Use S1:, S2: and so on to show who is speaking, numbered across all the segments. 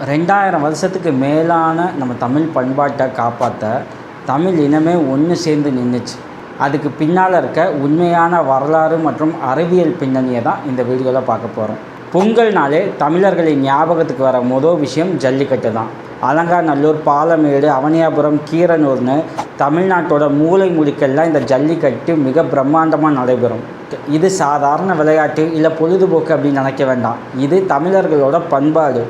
S1: 2000 வருஷத்துக்கு மேலான நம்ம தமிழ் பண்பாட்டை காப்பாற்ற தமிழ் இனமே ஒன்று சேர்ந்து நின்றுச்சு. அதுக்கு பின்னால் இருக்க உண்மையான வரலாறு மற்றும் அறிவியல் பின்னணியை தான் இந்த வீடியோவில் பார்க்க போகிறோம். பொங்கல்னாலே தமிழர்களின் ஞாபகத்துக்கு வர முதல் விஷயம் ஜல்லிக்கட்டு தான். அலங்காநல்லூர், பாலமேடு, அவனியாபுரம், கீரனூர்னு தமிழ்நாட்டோட மூலை முடுக்கெல்லாம் இந்த ஜல்லிக்கட்டு மிக பிரம்மாண்டமாக நடைபெறும். இது சாதாரண விளையாட்டு இல்லை பொழுதுபோக்கு அப்படின்னு நினைக்க வேண்டாம். இது தமிழர்களோட பண்பாடு.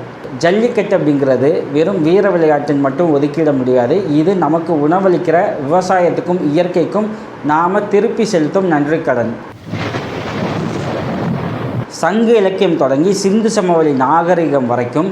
S1: ஜல்லிக்கட்டு அப்படிங்கிறது வெறும் வீர விளையாட்டுன்னு மட்டும் ஒதுக்கிட முடியாது. இது நமக்கு உணவளிக்கிற விவசாயத்துக்கும் இயற்கைக்கும் நாம் திருப்பி செலுத்தும் நன்றி கடன். சங்க இலக்கியம் தொடங்கி சிந்து சமவெளி நாகரிகம் வரைக்கும்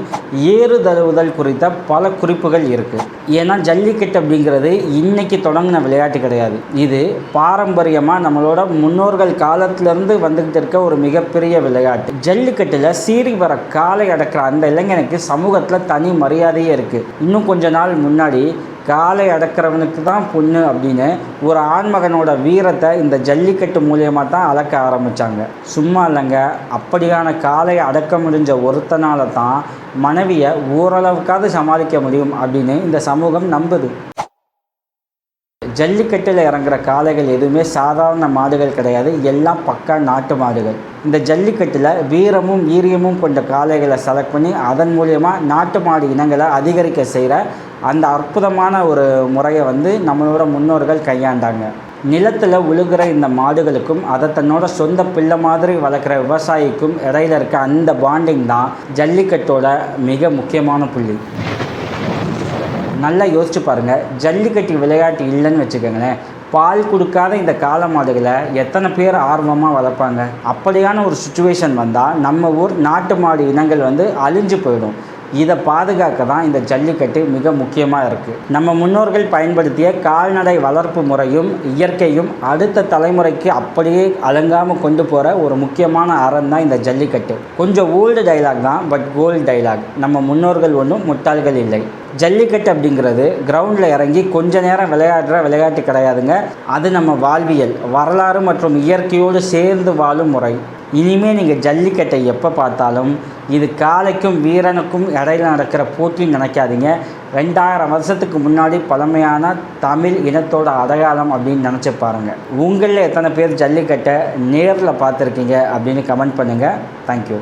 S1: ஏறு தழுவுதல் குறித்த பல குறிப்புகள் இருக்குது. ஏன்னா ஜல்லிக்கட்டு அப்படிங்கிறது இன்றைக்கி தொடங்கின விளையாட்டு கிடையாது. இது பாரம்பரியமாக நம்மளோட முன்னோர்கள் காலத்திலேருந்து வந்துக்கிட்டு இருக்க ஒரு மிகப்பெரிய விளையாட்டு. ஜல்லிக்கட்டில் சீறி வர காலை அடக்கிற அந்த இளைஞனுக்கு சமூகத்தில் தனி மரியாதையே இருக்குது. இன்னும் கொஞ்ச நாள் முன்னாடி காலை அடக்கிறவனுக்கு தான் பொண்ணு அப்படின்னு ஒரு ஆண்மகனோட வீரத்தை இந்த ஜல்லிக்கட்டு மூலியமாக தான் அளக்க ஆரம்பித்தாங்க. சும்மா இல்லைங்க, அப்படியான காலை அடக்க முடிஞ்ச ஒருத்தனால தான் மனைவியை ஓரளவுக்காவது சமாளிக்க முடியும் அப்படின்னு இந்த சமூகம் நம்புது. ஜல்லிக்கட்டில் இறங்குற காளைகள் எதுவுமே சாதாரண மாடுகள் கிடையாது. எல்லாம் பக்கா நாட்டு மாடுகள். இந்த ஜல்லிக்கட்டில் வீரமும் வீரியமும் கொண்ட காளைகளை செலக்ட் பண்ணி அதன் மூலியமாக நாட்டு மாடு இனங்களை அதிகரிக்க செய்கிற அந்த அற்புதமான ஒரு முறையை நம்மளோட முன்னோர்கள் கையாண்டாங்க. நிலத்தில் உழுகிற இந்த மாடுகளுக்கும் அதை தன்னோட சொந்த பிள்ளை மாதிரி வளர்க்குற விவசாயிக்கும் இடையில இருக்க அந்த பாண்டிங் தான் ஜல்லிக்கட்டோட மிக முக்கியமான புள்ளி. நல்லா யோசிச்சு பாருங்கள். ஜல்லிக்கட்டு விளையாட்டு இல்லைன்னு வச்சுக்கோங்களேன், பால் கொடுக்காத இந்த காளை மாடுகளை எத்தனை பேர் ஆர்வமாக வளர்ப்பாங்க? அப்படியான ஒரு சுச்சுவேஷன் வந்தால் நம்ம ஊர் நாட்டு மாடு இனங்கள் அழிஞ்சு போயிடும். இதை பாதுகாக்க தான் இந்த ஜல்லிக்கட்டு மிக முக்கியமாக இருக்குது. நம்ம முன்னோர்கள் பயன்படுத்திய கால்நடை வளர்ப்பு முறையும் இயற்கையும் அடுத்த தலைமுறைக்கு அப்படியே அலங்காமல் கொண்டு போகிற ஒரு முக்கியமான அறம் தான் இந்த ஜல்லிக்கட்டு. கொஞ்சம் ஓல்டு டைலாக் தான், பட் கோல்டு டைலாக். நம்ம முன்னோர்கள் ஒன்றும் முட்டாள்கள் இல்லை. ஜல்லிக்கட்டு அப்படிங்கிறது கிரவுண்டில் இறங்கி கொஞ்ச நேரம் விளையாடுற விளையாட்டு கிடையாதுங்க. அது நம்ம வாழ்வியல், வரலாறு மற்றும் இயற்கையோடு சேர்ந்து வாழும் முறை. இனிமேல் நீங்கள் ஜல்லிக்கட்டை எப்போ பார்த்தாலும் இது காளைக்கும் வீரனுக்கும் இடையில நடக்கிற போட்டின்னு நினைக்காதீங்க. 2000 வருஷத்துக்கு முன்னாடி பழமையான தமிழ் இனத்தோட அடையாளம் அப்படின்னு நினச்சி பாருங்கள். உங்களில் எத்தனை பேர் ஜல்லிக்கட்டை நேரில் பார்த்துருக்கீங்க அப்படின்னு கமெண்ட் பண்ணுங்கள். தேங்க்யூ.